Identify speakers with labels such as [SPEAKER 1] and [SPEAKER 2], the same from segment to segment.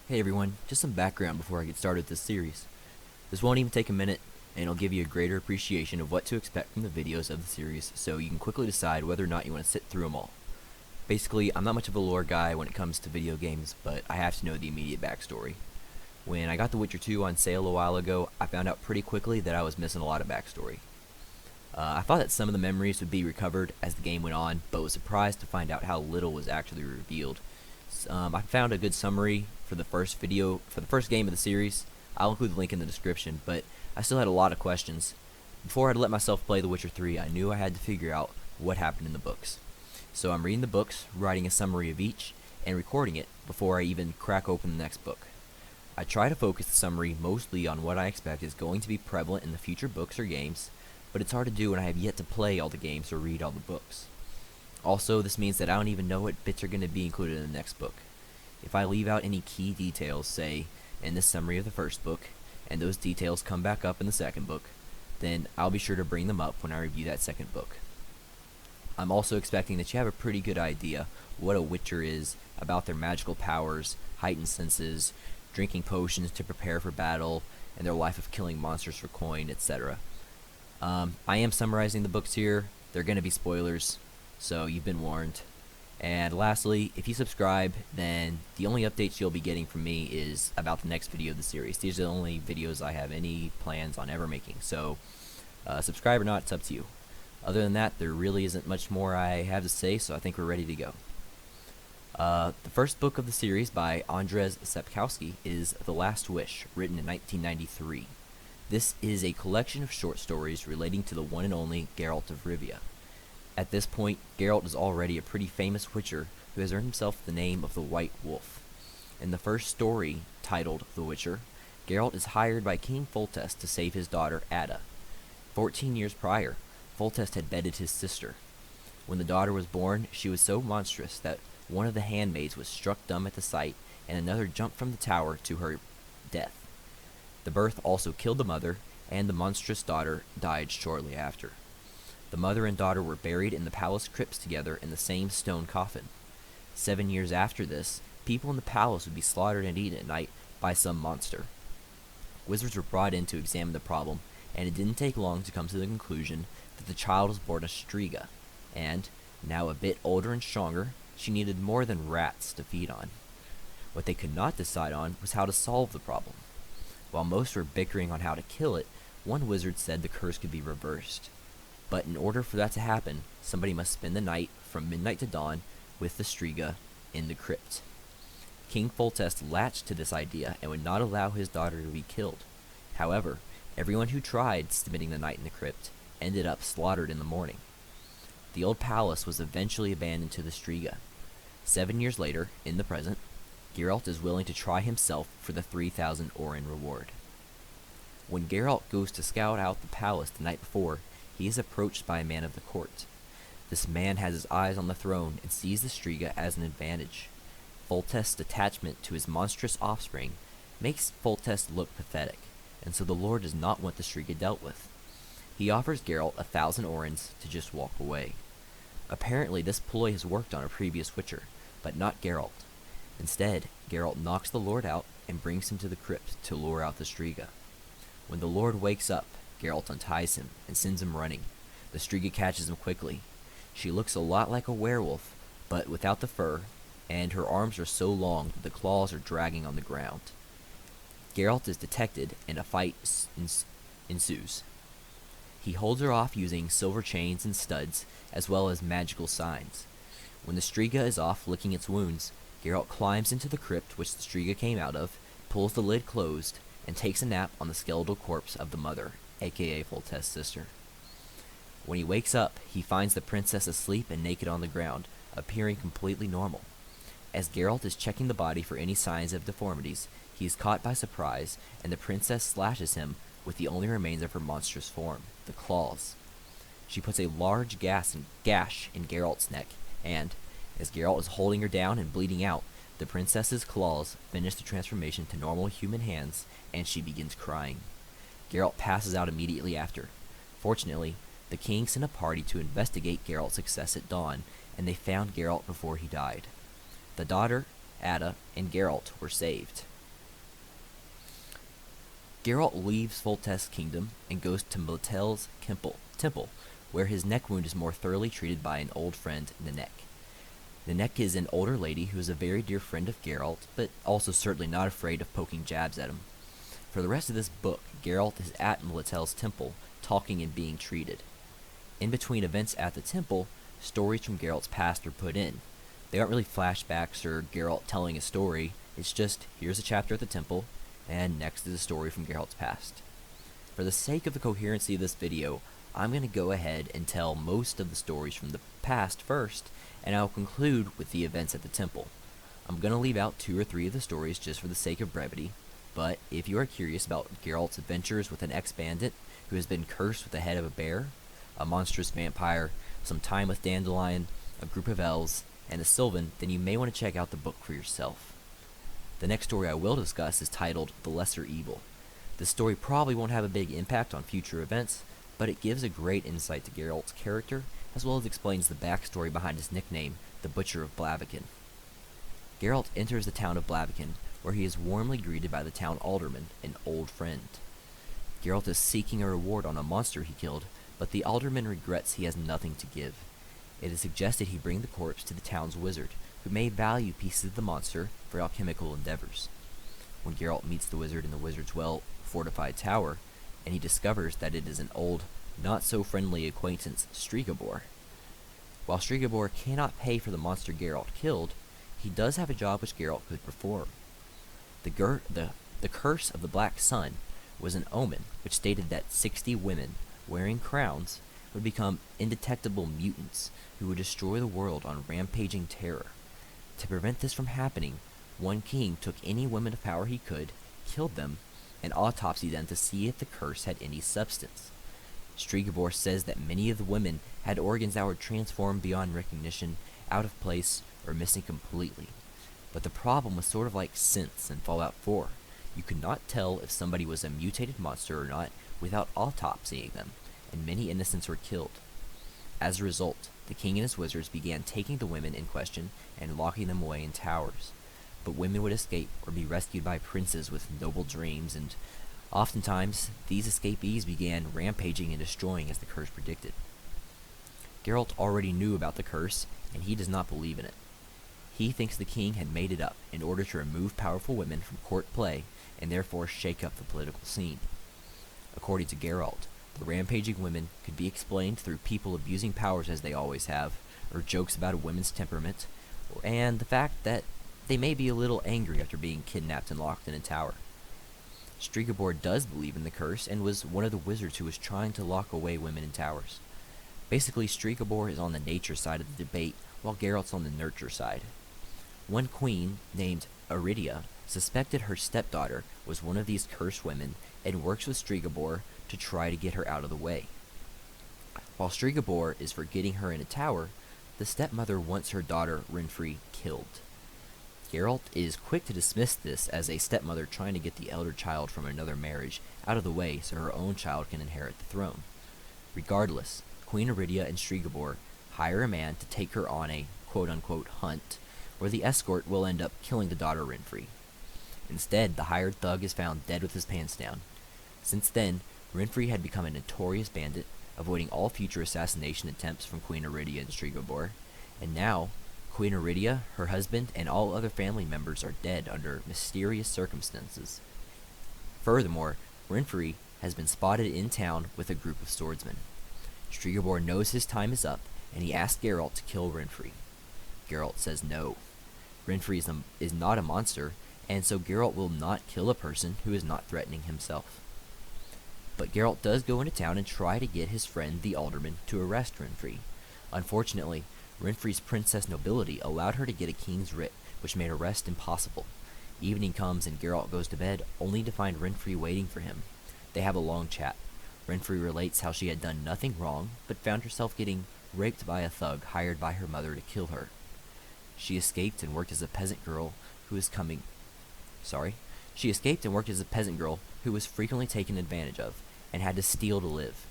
[SPEAKER 1] Hey everyone, just some background before I get started with this series. This won't even take a minute, and it'll give you a greater appreciation of what to expect from the videos of the series, so you can quickly decide whether or not you want to sit through them all. Basically, I'm not much of a lore guy when it comes to video games, but I have to know the immediate backstory. When I got The Witcher 2 on sale a while ago, I found out pretty quickly that I was missing a lot of backstory. I thought that some of the memories would be recovered as the game went on, but was surprised to find out how little was actually revealed. I found a good summary for the first game of the series. I'll include the link in the description, but I still had a lot of questions. Before I'd let myself play The Witcher 3, I knew I had to figure out what happened in the books. So I'm reading the books, writing a summary of each, and recording it before I even crack open the next book. I try to focus the summary mostly on what I expect is going to be prevalent in the future books or games, but it's hard to do when I have yet to play all the games or read all the books. Also, this means that I don't even know what bits are going to be included in the next book. If I leave out any key details, say, in the summary of the first book, and those details come back up in the second book, then I'll be sure to bring them up when I review that second book. I'm also expecting that you have a pretty good idea what a witcher is, about their magical powers, heightened senses, drinking potions to prepare for battle, and their life of killing monsters for coin, etc. I am summarizing the books here. They're going to be spoilers, so you've been warned. And lastly, if you subscribe, then the only updates you'll be getting from me is about the next video of the series. These are the only videos I have any plans on ever making, so subscribe or not, it's up to you. Other than that, there really isn't much more I have to say, so I think we're ready to go. The first book of the series by Andrzej Sapkowski is The Last Wish, written in 1993. This is a collection of short stories relating to the one and only Geralt of Rivia. At this point, Geralt is already a pretty famous witcher who has earned himself the name of the White Wolf. In the first story, titled The Witcher, Geralt is hired by King Foltest to save his daughter Ada. 14 years prior, Foltest had bedded his sister. When the daughter was born, she was so monstrous that one of the handmaids was struck dumb at the sight, and another jumped from the tower to her death. The birth also killed the mother, and the monstrous daughter died shortly after. The mother and daughter were buried in the palace crypts together in the same stone coffin. 7 years after this, people in the palace would be slaughtered and eaten at night by some monster. Wizards were brought in to examine the problem, and it didn't take long to come to the conclusion that the child was born a Striga, and, now a bit older and stronger, she needed more than rats to feed on. What they could not decide on was how to solve the problem. While most were bickering on how to kill it, one wizard said the curse could be reversed. But in order for that to happen, somebody must spend the night, from midnight to dawn, with the Striga in the crypt. King Foltest latched to this idea and would not allow his daughter to be killed. However, everyone who tried spending the night in the crypt ended up slaughtered in the morning. The old palace was eventually abandoned to the Striga. 7 years later, in the present, Geralt is willing to try himself for the 3,000 Orin reward. When Geralt goes to scout out the palace the night before, he is approached by a man of the court. This man has his eyes on the throne and sees the Striga as an advantage. Foltest's attachment to his monstrous offspring makes Foltest look pathetic, and so the Lord does not want the Striga dealt with. He offers Geralt 1,000 Orins to just walk away. Apparently this ploy has worked on a previous witcher, but not Geralt. Instead, Geralt knocks the Lord out and brings him to the crypt to lure out the Striga. When the Lord wakes up, Geralt unties him and sends him running. The Striga catches him quickly. She looks a lot like a werewolf, but without the fur, and her arms are so long that the claws are dragging on the ground. Geralt is detected, and a fight ensues. He holds her off using silver chains and studs, as well as magical signs. When the Striga is off licking its wounds, Geralt climbs into the crypt which the Striga came out of, pulls the lid closed, and takes a nap on the skeletal corpse of the mother, aka Foltest's sister. When he wakes up, he finds the princess asleep and naked on the ground, appearing completely normal. As Geralt is checking the body for any signs of deformities, he is caught by surprise, and the princess slashes him with the only remains of her monstrous form, the claws. She puts a large gash in Geralt's neck, and, as Geralt is holding her down and bleeding out, the princess's claws finish the transformation to normal human hands, and she begins crying. Geralt passes out immediately after. Fortunately, the king sent a party to investigate Geralt's success at dawn, and they found Geralt before he died. The daughter, Ada, and Geralt were saved. Geralt leaves Foltest's kingdom and goes to Mlatel's temple, where his neck wound is more thoroughly treated by an old friend, Nenneke. Nenneke is an older lady who is a very dear friend of Geralt, but also certainly not afraid of poking jabs at him. For the rest of this book, Geralt is at Mlatel's temple, talking and being treated. In between events at the temple, stories from Geralt's past are put in. They aren't really flashbacks or Geralt telling a story, it's just, here's a chapter at the temple, and next is a story from Geralt's past. For the sake of the coherency of this video, I'm going to go ahead and tell most of the stories from the past first, and I'll conclude with the events at the temple. I'm going to leave out 2 or 3 of the stories just for the sake of brevity, but if you are curious about Geralt's adventures with an ex-bandit who has been cursed with the head of a bear, a monstrous vampire, some time with Dandelion, a group of elves, and a Sylvan, then you may want to check out the book for yourself. The next story I will discuss is titled The Lesser Evil. This story probably won't have a big impact on future events, but it gives a great insight to Geralt's character, as well as explains the backstory behind his nickname, the Butcher of Blaviken. Geralt enters the town of Blaviken, where he is warmly greeted by the town alderman, an old friend. Geralt is seeking a reward on a monster he killed, but the alderman regrets he has nothing to give. It is suggested he bring the corpse to the town's wizard, who may value pieces of the monster for alchemical endeavors. When Geralt meets the wizard in the wizard's well-fortified tower, and he discovers that it is an old, not-so-friendly acquaintance, Stregobor. While Stregobor cannot pay for the monster Geralt killed, he does have a job which Geralt could perform. The curse of the Black Sun was an omen which stated that 60 women, wearing crowns, would become indetectable mutants who would destroy the world on rampaging terror. To prevent this from happening, one king took any women of power he could, killed them, and autopsied them to see if the curse had any substance. Stregobor says that many of the women had organs that were transformed beyond recognition, out of place, or missing completely. But the problem was sort of like synths in Fallout 4. You could not tell if somebody was a mutated monster or not without autopsying them, and many innocents were killed. As a result, the king and his wizards began taking the women in question and locking them away in towers. But women would escape or be rescued by princes with noble dreams, and oftentimes these escapees began rampaging and destroying as the curse predicted. Geralt already knew about the curse, and he does not believe in it. He thinks the king had made it up in order to remove powerful women from court play and therefore shake up the political scene. According to Geralt, the rampaging women could be explained through people abusing powers as they always have, or jokes about a woman's temperament, and the fact that they may be a little angry after being kidnapped and locked in a tower. Stregobor does believe in the curse and was one of the wizards who was trying to lock away women in towers. Basically, Stregobor is on the nature side of the debate, while Geralt's on the nurture side. One queen, named Aridia, suspected her stepdaughter was one of these cursed women and works with Stregobor to try to get her out of the way. While Stregobor is for getting her in a tower, the stepmother wants her daughter Renfri killed. Geralt is quick to dismiss this as a stepmother trying to get the elder child from another marriage out of the way so her own child can inherit the throne. Regardless, Queen Aridia and Stregobor hire a man to take her on a quote-unquote hunt, where the escort will end up killing the daughter Renfri. Instead, the hired thug is found dead with his pants down. Since then, Renfri had become a notorious bandit, avoiding all future assassination attempts from Queen Aridia and Stregobor, and now, Queen Aridia, her husband, and all other family members are dead under mysterious circumstances. Furthermore, Renfri has been spotted in town with a group of swordsmen. Stregobor knows his time is up, and he asks Geralt to kill Renfri. Geralt says no. Renfri is not a monster, and so Geralt will not kill a person who is not threatening himself. But Geralt does go into town and try to get his friend the alderman to arrest Renfri. Unfortunately, Renfri's princess nobility allowed her to get a king's writ, which made arrest impossible. Evening comes and Geralt goes to bed, only to find Renfri waiting for him. They have a long chat. Renfri relates how she had done nothing wrong, but found herself getting raped by a thug hired by her mother to kill her. She escaped and worked as a peasant girl who was frequently taken advantage of, and had to steal to live.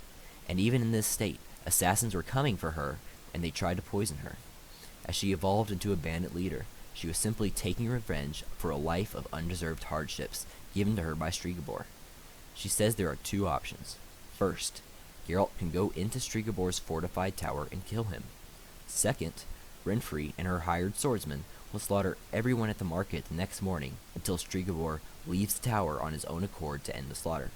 [SPEAKER 1] And even in this state, assassins were coming for her, and they tried to poison her. As she evolved into a bandit leader, she was simply taking revenge for a life of undeserved hardships given to her by Stregobor. She says there are two options. First, Geralt can go into Strigabor's fortified tower and kill him. Second, Renfri and her hired swordsman will slaughter everyone at the market the next morning until Strigobor leaves the tower on his own accord to end the slaughter.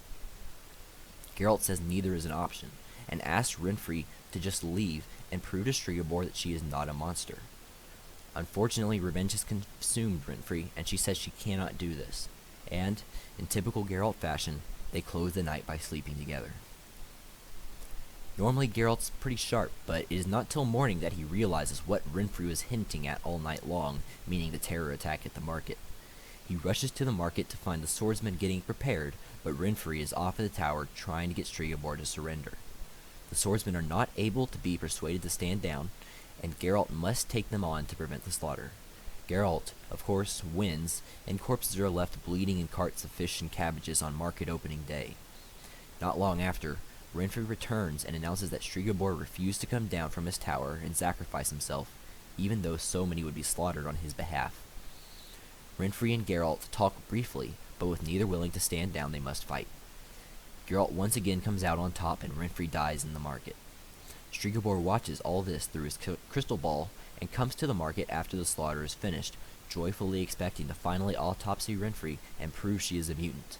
[SPEAKER 1] Geralt says neither is an option, and asks Renfri to just leave and prove to Strigobor that she is not a monster. Unfortunately, revenge has consumed Renfri, and she says she cannot do this, and, in typical Geralt fashion, they close the night by sleeping together. Normally, Geralt's pretty sharp, but it is not till morning that he realizes what Renfri was hinting at all night long, meaning the terror attack at the market. He rushes to the market to find the swordsman getting prepared, but Renfri is off at the tower trying to get Strigobor to surrender. The swordsmen are not able to be persuaded to stand down, and Geralt must take them on to prevent the slaughter. Geralt, of course, wins, and corpses are left bleeding in carts of fish and cabbages on market opening day. Not long after, Renfri returns and announces that Strigobor refused to come down from his tower and sacrifice himself, even though so many would be slaughtered on his behalf. Renfri and Geralt talk briefly, but with neither willing to stand down, they must fight. Geralt once again comes out on top, and Renfri dies in the market. Strigobor watches all this through his crystal ball and comes to the market after the slaughter is finished, joyfully expecting to finally autopsy Renfri and prove she is a mutant.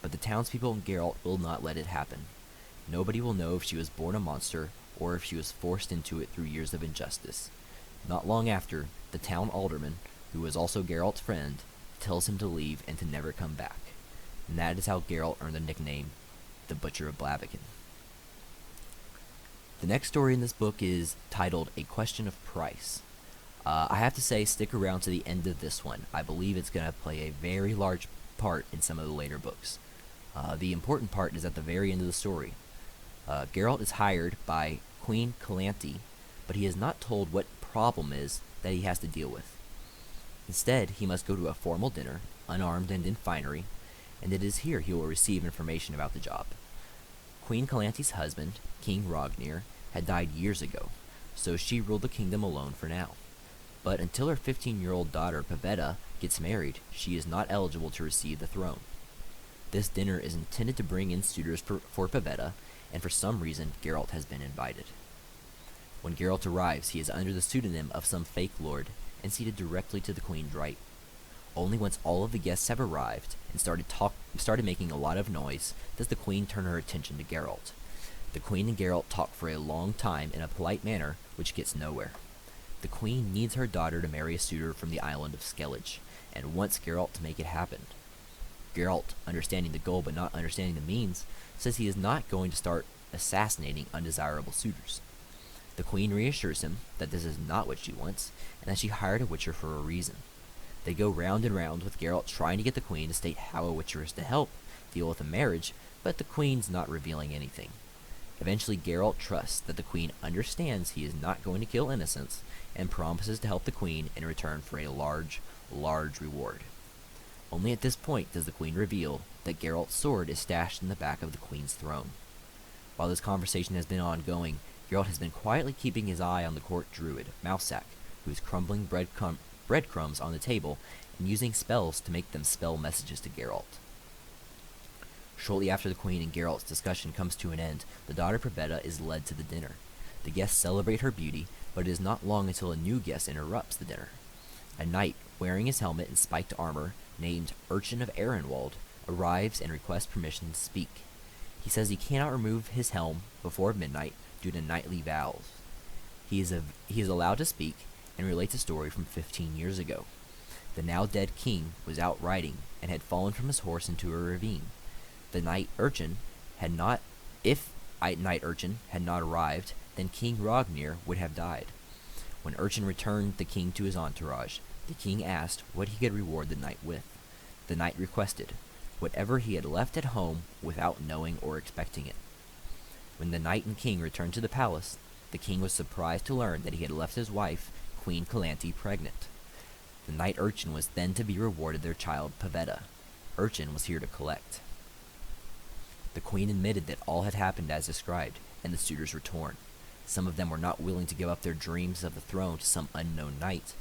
[SPEAKER 1] But the townspeople and Geralt will not let it happen. Nobody will know if she was born a monster or if she was forced into it through years of injustice. Not long after, the town alderman, who was also Geralt's friend, tells him to leave and to never come back. And that is how Geralt earned the nickname, the Butcher of Blaviken. The next story in this book is titled A Question of Price. I have to say, stick around to the end of this one. I believe it's going to play a very large part in some of the later books. The important part is at the very end of the story. Geralt is hired by Queen Calanthe, but he is not told what problem is that he has to deal with. Instead, he must go to a formal dinner, unarmed and in finery, and it is here he will receive information about the job. Queen Calanthe's husband, King Rognir, had died years ago, so she ruled the kingdom alone for now. But until her 15-year-old daughter, Pavetta, gets married, she is not eligible to receive the throne. This dinner is intended to bring in suitors for Pavetta, and for some reason, Geralt has been invited. When Geralt arrives, he is under the pseudonym of some fake lord, and seated directly to the queen's right. Only once all of the guests have arrived and started making a lot of noise does the queen turn her attention to Geralt. The queen and Geralt talk for a long time in a polite manner, which gets nowhere. The queen needs her daughter to marry a suitor from the island of Skellige, and wants Geralt to make it happen. Geralt, understanding the goal but not understanding the means, says he is not going to start assassinating undesirable suitors. The queen reassures him that this is not what she wants, and that she hired a witcher for a reason. They go round and round with Geralt trying to get the queen to state how a witcher is to help deal with a marriage, but the queen's not revealing anything. Eventually, Geralt trusts that the queen understands he is not going to kill innocents, and promises to help the queen in return for a large, large reward. Only at this point does the queen reveal that Geralt's sword is stashed in the back of the queen's throne. While this conversation has been ongoing, Geralt has been quietly keeping his eye on the court druid, Mousesack, who is crumbling breadcrumbs on the table and using spells to make them spell messages to Geralt. Shortly after the queen and Geralt's discussion comes to an end, the daughter Pavetta is led to the dinner. The guests celebrate her beauty, but it is not long until a new guest interrupts the dinner. A knight, wearing his helmet and spiked armor, named Urchin of Ehrenwald, arrives and requests permission to speak. He says he cannot remove his helm before midnight due to knightly vows. He is allowed to speak and relates a story from 15 years ago. The now dead king was out riding and had fallen from his horse into a ravine. If Knight Urchin had not arrived, then King Rognir would have died. When Urchin returned the king to his entourage, the king asked what he could reward the knight with. The knight requested whatever he had left at home without knowing or expecting it. When the knight and king returned to the palace, the king was surprised to learn that he had left his wife, Queen Calanthe, pregnant. The knight Urchin was then to be rewarded their child, Pavetta. Urchin was here to collect. The queen admitted that all had happened as described, and the suitors were torn. Some of them were not willing to give up their dreams of the throne to some unknown knight.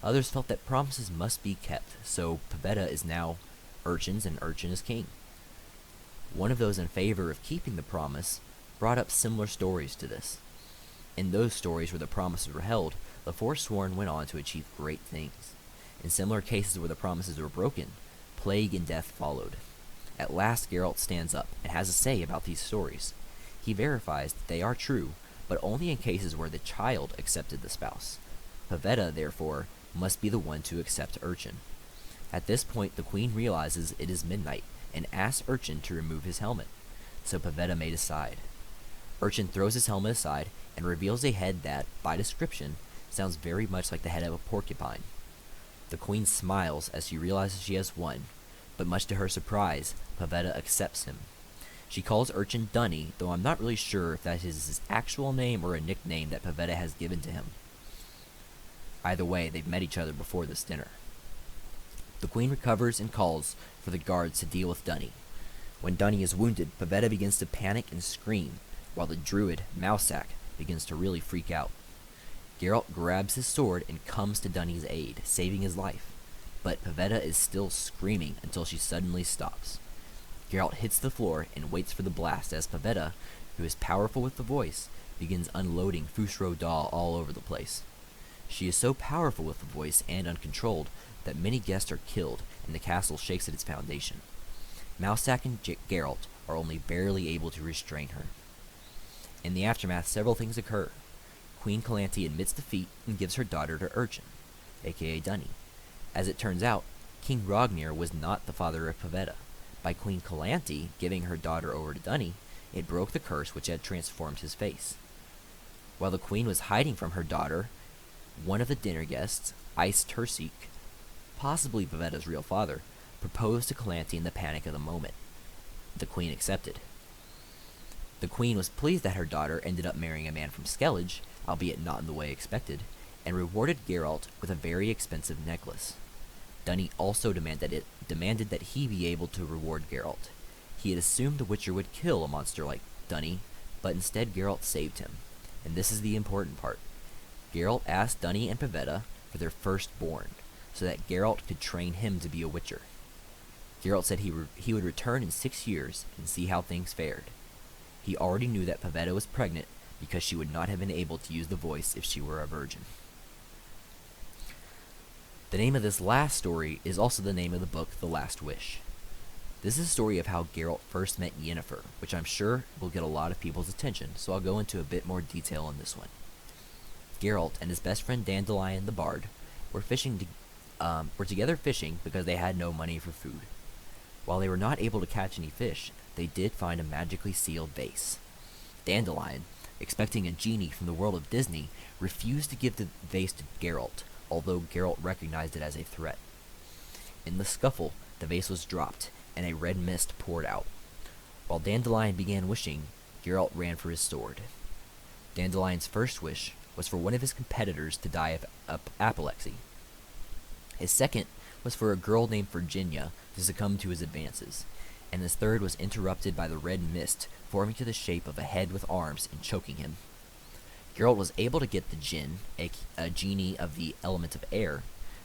[SPEAKER 1] Others felt that promises must be kept, so Pavetta is now Urchin's and Urchin is king. One of those in favor of keeping the promise brought up similar stories to this. In those stories where the promises were held, the forsworn went on to achieve great things. In similar cases where the promises were broken, plague and death followed. At last Geralt stands up and has a say about these stories. He verifies that they are true, but only in cases where the child accepted the spouse. Pavetta, therefore, must be the one to accept Urchin. At this point, the queen realizes it is midnight and asks Urchin to remove his helmet, so Pavetta may decide. Urchin throws his helmet aside and reveals a head that, by description, sounds very much like the head of a porcupine. The queen smiles as she realizes she has won, but much to her surprise, Pavetta accepts him. She calls Urchin Dunny, though I'm not really sure if that is his actual name or a nickname that Pavetta has given to him. Either way, they've met each other before this dinner. The queen recovers and calls for the guards to deal with Dunny. When Dunny is wounded, Pavetta begins to panic and scream, while the druid, Mousak, begins to really freak out. Geralt grabs his sword and comes to Dunny's aid, saving his life, but Pavetta is still screaming until she suddenly stops. Geralt hits the floor and waits for the blast as Pavetta, who is powerful with the voice, begins unloading Fusro Dahl all over the place. She is so powerful with the voice and uncontrolled that many guests are killed and the castle shakes at its foundation. Mousak and Geralt are only barely able to restrain her. In the aftermath, several things occur. Queen Calanthe admits defeat and gives her daughter to Urchin, aka Dunny. As it turns out, King Rognir was not the father of Pavetta. By Queen Calanthe giving her daughter over to Dunny, it broke the curse which had transformed his face. While the queen was hiding from her daughter, one of the dinner guests, Ice Tursik, possibly Pavetta's real father, proposed to Calanthe in the panic of the moment. The queen accepted. The queen was pleased that her daughter ended up marrying a man from Skellige, albeit not in the way expected, and rewarded Geralt with a very expensive necklace. Dunny also demanded that he be able to reward Geralt. He had assumed the Witcher would kill a monster like Dunny, but instead Geralt saved him. And this is the important part. Geralt asked Dunny and Pavetta for their firstborn, so that Geralt could train him to be a Witcher. Geralt said he would return in 6 years and see how things fared. He already knew that Pavetta was pregnant because she would not have been able to use the voice if she were a virgin. The name of this last story is also the name of the book, The Last Wish. This is a story of how Geralt first met Yennefer, which I'm sure will get a lot of people's attention, so I'll go into a bit more detail on this one. Geralt and his best friend Dandelion the Bard were together fishing because they had no money for food. While they were not able to catch any fish, they did find a magically sealed vase. Dandelion, expecting a genie from the world of Disney, refused to give the vase to Geralt, although Geralt recognized it as a threat. In the scuffle, the vase was dropped, and a red mist poured out. While Dandelion began wishing, Geralt ran for his sword. Dandelion's first wish was for one of his competitors to die of apoplexy. His second was for a girl named Virginia to succumb to his advances, and his third was interrupted by the red mist forming to the shape of a head with arms and choking him. Geralt was able to get the Djinn, a genie of the element of air,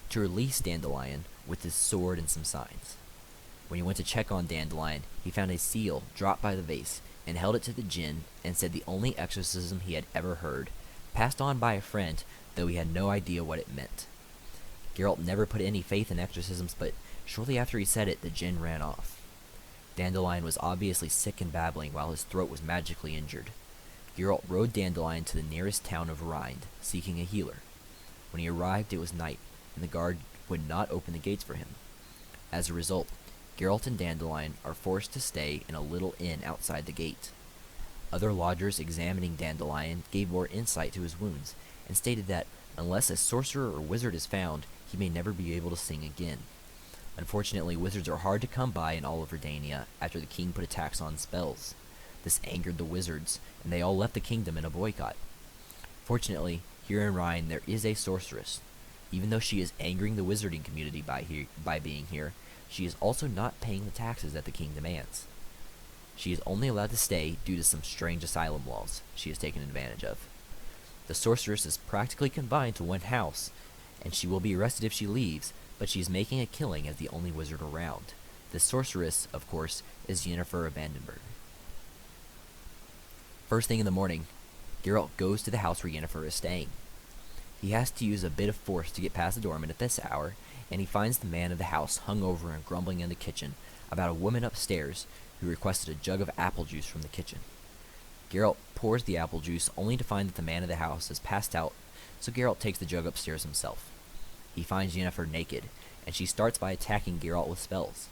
[SPEAKER 1] to release Dandelion with his sword and some signs. When he went to check on Dandelion, he found a seal dropped by the vase and held it to the Djinn and said the only exorcism he had ever heard, passed on by a friend, though he had no idea what it meant. Geralt never put any faith in exorcisms, but shortly after he said it, the Djinn ran off. Dandelion was obviously sick and babbling while his throat was magically injured. Geralt rode Dandelion to the nearest town of Rind, seeking a healer. When he arrived, it was night, and the guard would not open the gates for him. As a result, Geralt and Dandelion are forced to stay in a little inn outside the gate. Other lodgers examining Dandelion gave more insight to his wounds, and stated that, unless a sorcerer or wizard is found, he may never be able to sing again. Unfortunately, wizards are hard to come by in all of Redania after the king put a tax on spells. This angered the wizards, and they all left the kingdom in a boycott. Fortunately, here in Rhine there is a sorceress. Even though she is angering the wizarding community by being here, she is also not paying the taxes that the king demands. She is only allowed to stay due to some strange asylum laws she has taken advantage of. The sorceress is practically confined to one house, and she will be arrested if she leaves, but she is making a killing as the only wizard around. The sorceress, of course, is Yennefer of Vandenberg. First thing in the morning, Geralt goes to the house where Yennefer is staying. He has to use a bit of force to get past the doorman at this hour, and he finds the man of the house hungover and grumbling in the kitchen about a woman upstairs who requested a jug of apple juice from the kitchen. Geralt pours the apple juice only to find that the man of the house is passed out, so Geralt takes the jug upstairs himself. He finds Yennefer naked, and she starts by attacking Geralt with spells.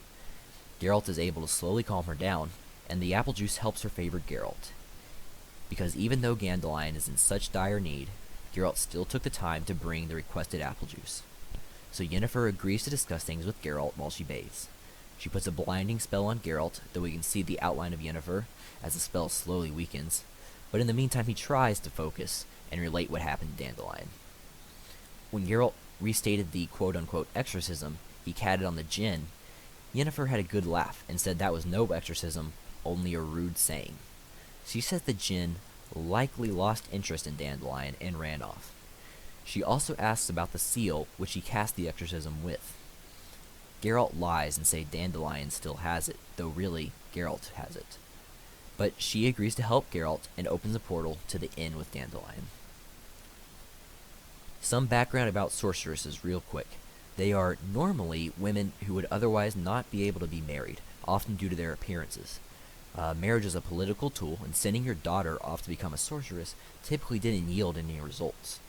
[SPEAKER 1] Geralt is able to slowly calm her down, and the apple juice helps her favor Geralt. Because even though Dandelion is in such dire need, Geralt still took the time to bring the requested apple juice. So Yennefer agrees to discuss things with Geralt while she bathes. She puts a blinding spell on Geralt, though we can see the outline of Yennefer as the spell slowly weakens, but in the meantime he tries to focus and relate what happened to Dandelion. When Geralt restated the quote-unquote exorcism he catted on the djinn, Yennefer had a good laugh and said that was no exorcism, only a rude saying. She says the djinn likely lost interest in Dandelion and ran off. She also asks about the seal which he cast the exorcism with. Geralt lies and says Dandelion still has it, though really, Geralt has it. But she agrees to help Geralt and opens a portal to the inn with Dandelion. Some background about sorceresses real quick. They are normally women who would otherwise not be able to be married, often due to their appearances. Marriage is a political tool, and sending your daughter off to become a sorceress typically didn't yield any results.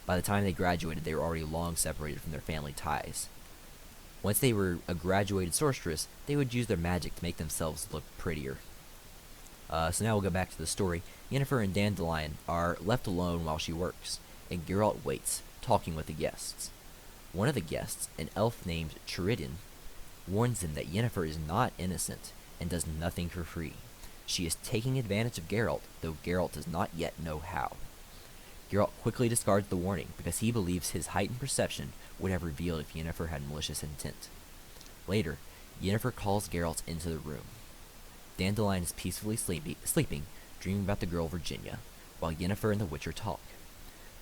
[SPEAKER 1] By the time they graduated, they were already long separated from their family ties. Once they were a graduated sorceress, they would use their magic to make themselves look prettier. So now we'll go back to the story. Yennefer and Dandelion are left alone while she works, and Geralt waits, talking with the guests. One of the guests, an elf named Triridin, warns him that Yennefer is not innocent and does nothing for free. She is taking advantage of Geralt, though Geralt does not yet know how. Geralt quickly discards the warning because he believes his heightened perception would have revealed if Yennefer had malicious intent. Later, Yennefer calls Geralt into the room. Dandelion is peacefully sleeping, dreaming about the girl Virginia, while Yennefer and the Witcher talk.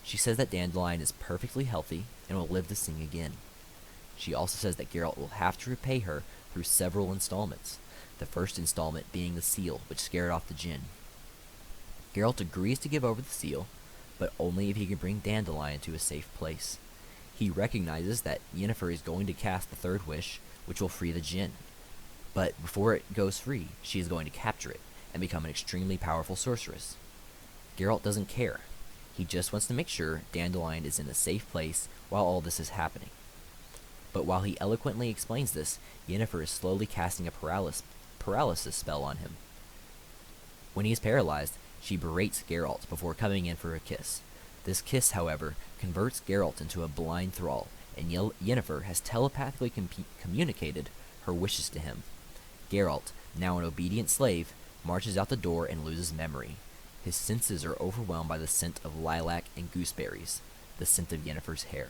[SPEAKER 1] She says that Dandelion is perfectly healthy and will live to sing again. She also says that Geralt will have to repay her through several installments, the first installment being the seal which scared off the djinn. Geralt agrees to give over the seal, but only if he can bring Dandelion to a safe place. He recognizes that Yennefer is going to cast the third wish, which will free the djinn. But before it goes free, she is going to capture it and become an extremely powerful sorceress. Geralt doesn't care. He just wants to make sure Dandelion is in a safe place while all this is happening. But while he eloquently explains this, Yennefer is slowly casting a paralysis spell on him. When he is paralyzed, she berates Geralt before coming in for a kiss. This kiss, however, converts Geralt into a blind thrall, and Yennefer has telepathically communicated her wishes to him. Geralt, now an obedient slave, marches out the door and loses memory. His senses are overwhelmed by the scent of lilac and gooseberries, the scent of Yennefer's hair.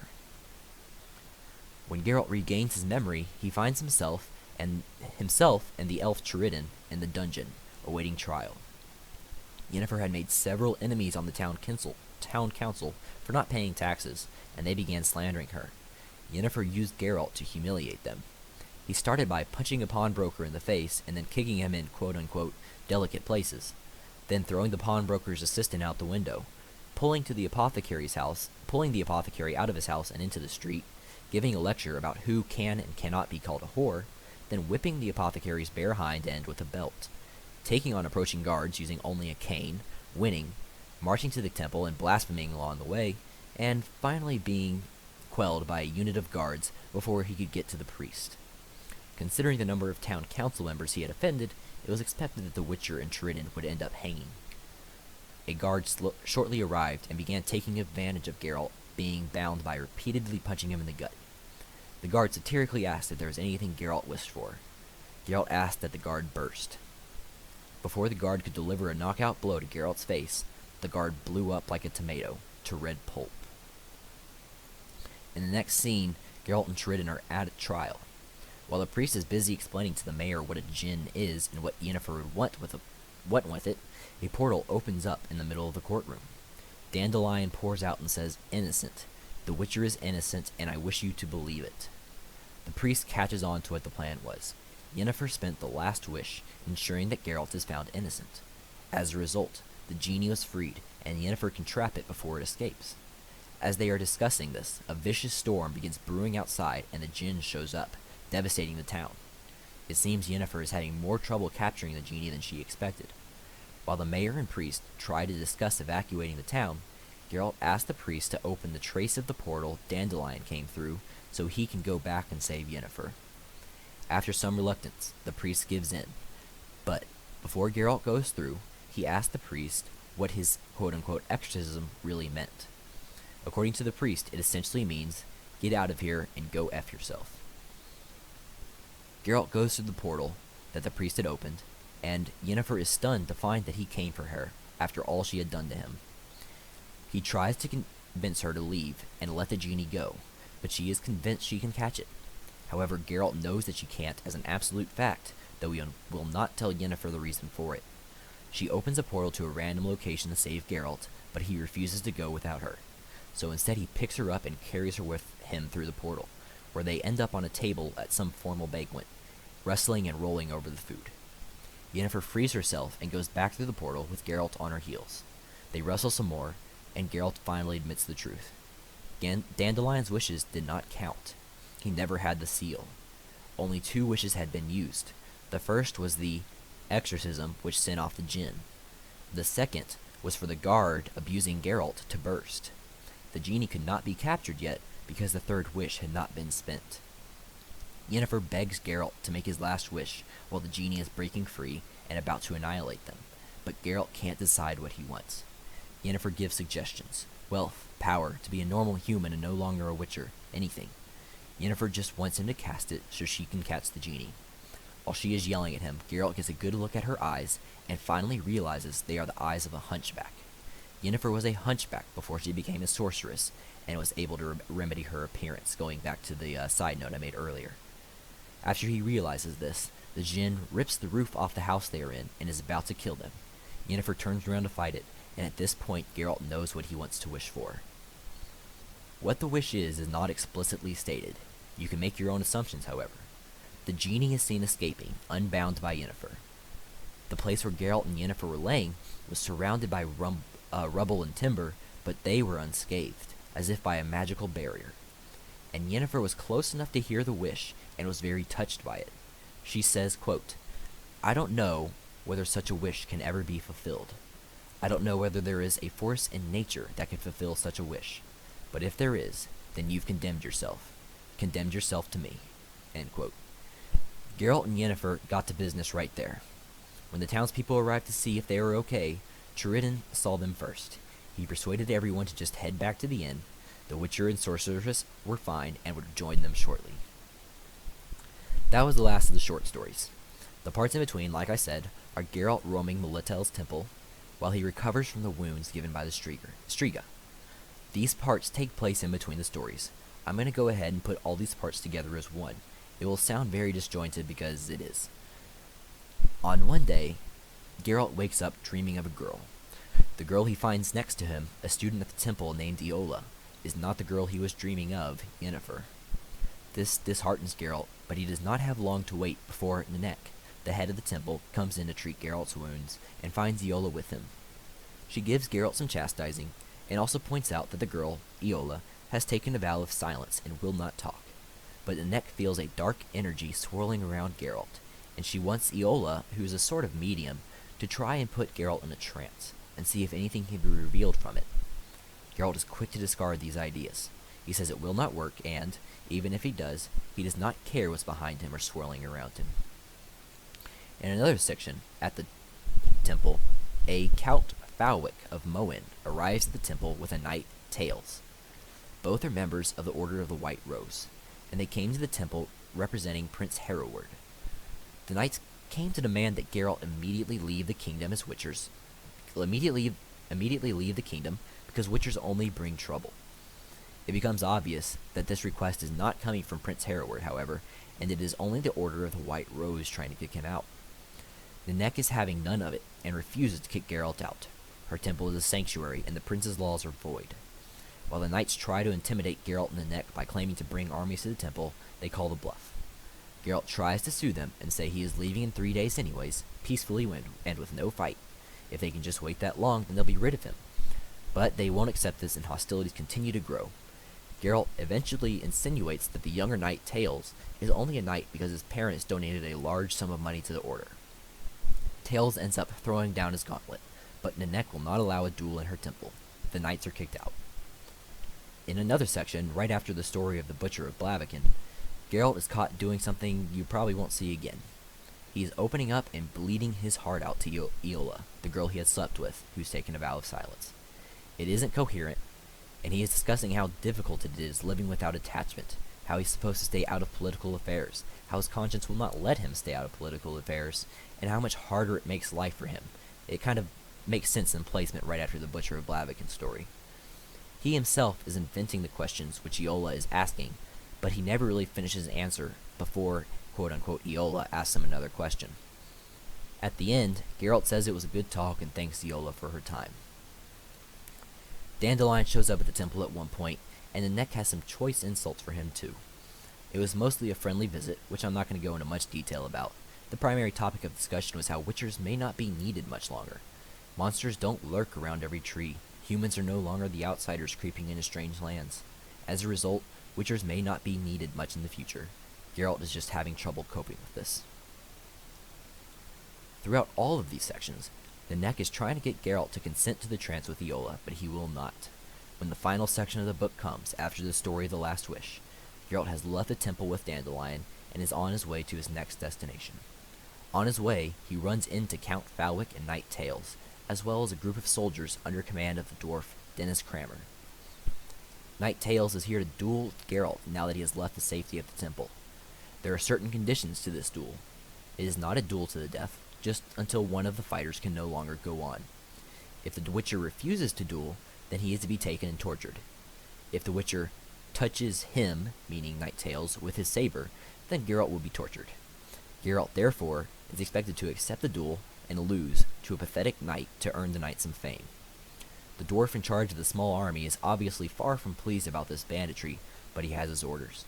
[SPEAKER 1] When Geralt regains his memory, he finds himself and the elf Triridin in the dungeon, awaiting trial. Yennefer had made several enemies on the town council for not paying taxes, and they began slandering her. Yennefer used Geralt to humiliate them. He started by punching a pawnbroker in the face and then kicking him in quote-unquote delicate places, then throwing the pawnbroker's assistant out the window, pulling the apothecary out of his house and into the street, giving a lecture about who can and cannot be called a whore, then whipping the apothecary's bare hind end with a belt, taking on approaching guards using only a cane, winning, marching to the temple and blaspheming along the way, and finally being quelled by a unit of guards before he could get to the priest. Considering the number of town council members he had offended, it was expected that the Witcher and Triridin would end up hanging. A guard shortly arrived and began taking advantage of Geralt being bound by repeatedly punching him in the gut. The guard satirically asked if there was anything Geralt wished for. Geralt asked that the guard burst. Before the guard could deliver a knockout blow to Geralt's face, the guard blew up like a tomato to red pulp. In the next scene, Geralt and Triridin are at a trial. While the priest is busy explaining to the mayor what a djinn is and what Yennefer would want with it, a portal opens up in the middle of the courtroom. Dandelion pours out and says, "Innocent. The Witcher is innocent, and I wish you to believe it." The priest catches on to what the plan was. Yennefer spent the last wish ensuring that Geralt is found innocent. As a result, the genie was freed, and Yennefer can trap it before it escapes. As they are discussing this, a vicious storm begins brewing outside, and the djinn shows up, devastating the town. It seems Yennefer is having more trouble capturing the genie than she expected. While the mayor and priest try to discuss evacuating the town, Geralt asks the priest to open the trace of the portal Dandelion came through so he can go back and save Yennefer. After some reluctance, the priest gives in, but before Geralt goes through, he asks the priest what his quote-unquote exorcism really meant. According to the priest, it essentially means, get out of here and go F yourself. Geralt goes through the portal that the priest had opened, and Yennefer is stunned to find that he came for her, after all she had done to him. He tries to convince her to leave and let the genie go, but she is convinced she can catch it. However, Geralt knows that she can't as an absolute fact, though he will not tell Yennefer the reason for it. She opens a portal to a random location to save Geralt, but he refuses to go without her. So instead he picks her up and carries her with him through the portal, where they end up on a table at some formal banquet, wrestling and rolling over the food. Yennefer frees herself and goes back through the portal with Geralt on her heels. They wrestle some more, and Geralt finally admits the truth. Dandelion's wishes did not count. He never had the seal. Only 2 wishes had been used. The first was the exorcism, which sent off the djinn. The second was for the guard abusing Geralt to burst. The genie could not be captured yet because the third wish had not been spent. Yennefer begs Geralt to make his last wish while the genie is breaking free and about to annihilate them, but Geralt can't decide what he wants. Yennefer gives suggestions: wealth, power, to be a normal human and no longer a witcher, anything. Yennefer just wants him to cast it so she can catch the genie. While she is yelling at him, Geralt gets a good look at her eyes and finally realizes they are the eyes of a hunchback. Yennefer was a hunchback before she became a sorceress and was able to remedy her appearance, going back to the side note I made earlier. After he realizes this, the djinn rips the roof off the house they are in and is about to kill them. Yennefer turns around to fight it, and at this point Geralt knows what he wants to wish for. What the wish is not explicitly stated. You can make your own assumptions, however. The genie is seen escaping, unbound by Yennefer. The place where Geralt and Yennefer were laying was surrounded by rubble and timber, but they were unscathed, as if by a magical barrier. And Yennefer was close enough to hear the wish and was very touched by it. She says, quote, "I don't know whether such a wish can ever be fulfilled. I don't know whether there is a force in nature that can fulfill such a wish. But if there is, then you've condemned yourself. Condemned yourself to me." End quote. Geralt and Yennefer got to business right there. When the townspeople arrived to see if they were okay, Turidan saw them first. He persuaded everyone to just head back to the inn. The Witcher and Sorceress were fine and would join them shortly. That was the last of the short stories. The parts in between, like I said, are Geralt roaming Melitel's temple, while he recovers from the wounds given by the Striga. These parts take place in between the stories. I'm going to go ahead and put all these parts together as one. It will sound very disjointed because it is. On one day, Geralt wakes up dreaming of a girl. The girl he finds next to him, a student at the temple named Iola, is not the girl he was dreaming of, Yennefer. This disheartens Geralt, but he does not have long to wait before Nenneke, the head of the temple, comes in to treat Geralt's wounds and finds Iola with him. She gives Geralt some chastising, and also points out that the girl, Iola, has taken a vow of silence and will not talk. But Nenneke feels a dark energy swirling around Geralt, and she wants Iola, who is a sort of medium, to try and put Geralt in a trance, and see if anything can be revealed from it. Geralt is quick to discard these ideas. He says it will not work, and, even if he does not care what's behind him or swirling around him. In another section, at the temple, a Count Falwick of Moen arrives at the temple with a knight, Tails. Both are members of the Order of the White Rose, and they came to the temple representing Prince Hereward. The knights came to demand that Geralt immediately leave the kingdom as witchers. Immediately leave the kingdom because witchers only bring trouble. It becomes obvious that this request is not coming from Prince Hereward, however, and it is only the Order of the White Rose trying to kick him out. Nenneke is having none of it and refuses to kick Geralt out. Her temple is a sanctuary, and the prince's laws are void. While the knights try to intimidate Geralt and Nenneke by claiming to bring armies to the temple, they call the bluff. Geralt tries to sue them and say he is leaving in 3 days anyways, peacefully and with no fight. If they can just wait that long, then they'll be rid of him. But they won't accept this, and hostilities continue to grow. Geralt eventually insinuates that the younger knight, Tails, is only a knight because his parents donated a large sum of money to the order. Tails ends up throwing down his gauntlet, but Nenneke will not allow a duel in her temple. The knights are kicked out. In another section, right after the story of the Butcher of Blaviken, Geralt is caught doing something you probably won't see again. He is opening up and bleeding his heart out to Iola, the girl he had slept with, who's taken a vow of silence. It isn't coherent, and he is discussing how difficult it is living without attachment, how he's supposed to stay out of political affairs, how his conscience will not let him stay out of political affairs, and how much harder it makes life for him. It kind of makes sense in placement right after the Butcher of Blaviken story. He himself is inventing the questions which Iola is asking, but he never really finishes an answer before, quote-unquote, Iola asks him another question. At the end, Geralt says it was a good talk and thanks Iola for her time. Dandelion shows up at the temple at one point, and Nenneke has some choice insults for him too. It was mostly a friendly visit, which I'm not going to go into much detail about. The primary topic of discussion was how witchers may not be needed much longer. Monsters don't lurk around every tree. Humans are no longer the outsiders creeping into strange lands. As a result, witchers may not be needed much in the future. Geralt is just having trouble coping with this. Throughout all of these sections, Nenneke is trying to get Geralt to consent to the trance with Iola, but he will not. When the final section of the book comes, after the story of the Last Wish, Geralt has left the temple with Dandelion and is on his way to his next destination. On his way, he runs into Count Falwick and Knight Tails, as well as a group of soldiers under command of the dwarf Dennis Cramer. Knight Tails is here to duel Geralt now that he has left the safety of the temple. There are certain conditions to this duel. It is not a duel to the death, just until one of the fighters can no longer go on. If the Witcher refuses to duel, then he is to be taken and tortured. If the Witcher touches him, meaning Knight Tails, with his saber, then Geralt will be tortured. Geralt, therefore, is expected to accept the duel and lose to a pathetic knight to earn the knight some fame. The dwarf in charge of the small army is obviously far from pleased about this banditry, but he has his orders.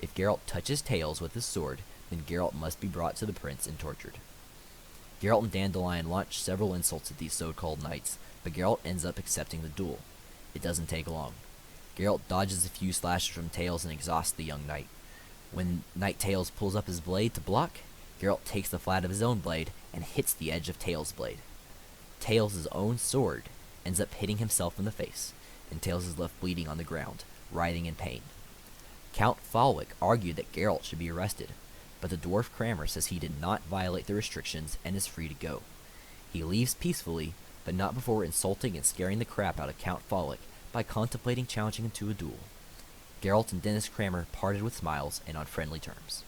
[SPEAKER 1] If Geralt touches Tails with his sword, then Geralt must be brought to the prince and tortured. Geralt and Dandelion launch several insults at these so-called knights, but Geralt ends up accepting the duel. It doesn't take long. Geralt dodges a few slashes from Tails and exhausts the young knight. When Knight Tails pulls up his blade to block, Geralt takes the flat of his own blade and hits the edge of Tails' blade. Tails' own sword ends up hitting himself in the face, and Tails is left bleeding on the ground, writhing in pain. Count Falwick argued that Geralt should be arrested, but the dwarf Cramer says he did not violate the restrictions and is free to go. He leaves peacefully, but not before insulting and scaring the crap out of Count Falwick by contemplating challenging him to a duel. Geralt and Dennis Cramer parted with smiles and on friendly terms.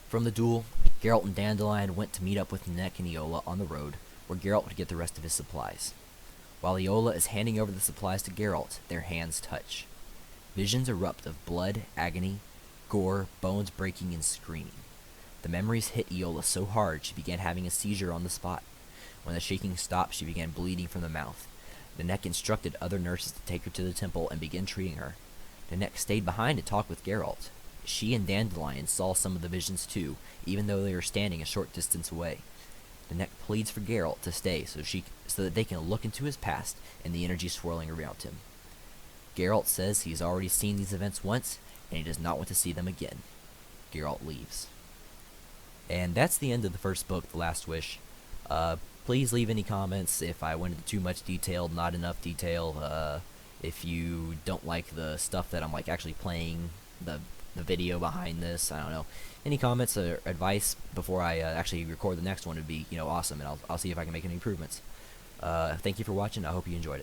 [SPEAKER 1] From the duel, Geralt and Dandelion went to meet up with Nenneke and Iola on the road, where Geralt would get the rest of his supplies. While Iola is handing over the supplies to Geralt, their hands touch. Visions erupt of blood, agony, gore, bones breaking, and screaming. The memories hit Iola so hard she began having a seizure on the spot. When the shaking stopped, she began bleeding from the mouth. Nenneke instructed other nurses to take her to the temple and begin treating her. Nenneke stayed behind to talk with Geralt. She and Dandelion saw some of the visions too, even though they were standing a short distance away. Nenneke pleads for Geralt to stay so that they can look into his past and the energy swirling around him. Geralt says he's already seen these events once, and he does not want to see them again. Geralt leaves. And that's the end of the first book, The Last Wish. Please leave any comments if I went into too much detail, not enough detail. If you don't like the stuff that I'm like actually playing, the video behind this, I don't know. Any comments or advice before I actually record the next one would be awesome, and I'll see if I can make any improvements. Thank you for watching. I hope you enjoyed it.